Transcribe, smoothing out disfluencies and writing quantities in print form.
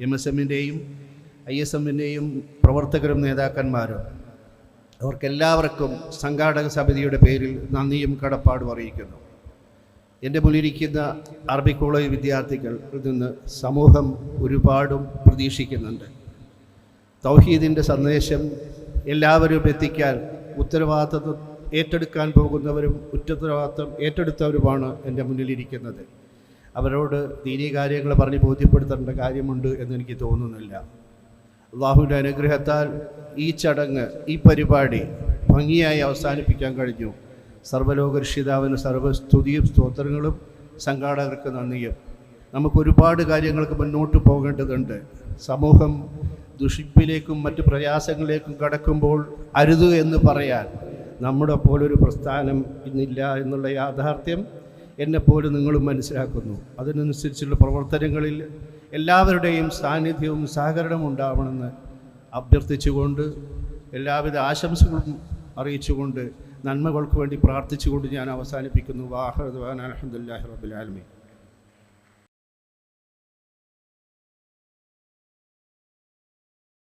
MSMൻ്റെയും ISMൻ്റെയും പ്രവർത്തകരും നേതാക്കന്മാരും, അവർക്കെല്ലാവർക്കും സംഘാടക സമിതിയുടെ പേരിൽ നന്ദിയും കടപ്പാടും അറിയിക്കുന്നു. എൻ്റെ മുന്നിലിരിക്കുന്ന അറബിക് കോളേജ് വിദ്യാർത്ഥികളിൽ നിന്ന് സമൂഹം ഒരുപാടും പ്രതീക്ഷിക്കുന്നുണ്ട്. തൗഹീദിൻ്റെ സന്ദേശം എല്ലാവരും എത്തിക്കാൻ ഉത്തരവാദിത്വം ഏറ്റെടുക്കാൻ പോകുന്നവരും ഉത്തരവാദിത്വം ഏറ്റെടുത്തവരുമാണ് എൻ്റെ മുന്നിലിരിക്കുന്നത്. അവരോട് ദീനീ കാര്യങ്ങൾ പറഞ്ഞ് ബോധ്യപ്പെടുത്തേണ്ട കാര്യമുണ്ട് എന്നെനിക്ക് തോന്നുന്നില്ല. അള്ളാഹുവിൻ്റെ അനുഗ്രഹത്താൽ ഈ ചടങ്ങ്, ഈ പരിപാടി ഭംഗിയായി അവസാനിപ്പിക്കാൻ കഴിഞ്ഞു. സർവ്വലോക രക്ഷിതാവിന് സർവ്വസ്തുതിയും സ്തോത്രങ്ങളും സംഘാടകർക്ക് നന്ദിയും. നമുക്കൊരുപാട് കാര്യങ്ങൾക്ക് മുന്നോട്ട് പോകേണ്ടതുണ്ട്. സമൂഹം ദുഷിപ്പിലേക്കും മറ്റ് പ്രയാസങ്ങളിലേക്കും കടക്കുമ്പോൾ അരുത് എന്ന് പറയാൻ നമ്മുടെ പോലൊരു പ്രസ്ഥാനം ഇന്നില്ല എന്നുള്ള യാഥാർത്ഥ്യം എന്നെപ്പോലും നിങ്ങളും മനസ്സിലാക്കുന്നു. അതിനനുസരിച്ചുള്ള പ്രവർത്തനങ്ങളിൽ എല്ലാവരുടെയും സാന്നിധ്യവും സഹകരണവും ഉണ്ടാവണമെന്ന് അഭ്യർത്ഥിച്ചുകൊണ്ട്, എല്ലാവിധ ആശംസകളും അറിയിച്ചുകൊണ്ട്, നന്മകൾക്ക് വേണ്ടി പ്രാർത്ഥിച്ചുകൊണ്ട് ഞാൻ അവസാനിപ്പിക്കുന്നു. വാഹിറു ദഅ്വാനാ അൽഹംദുലില്ലാഹി റബ്ബിൽ ആലമീൻ.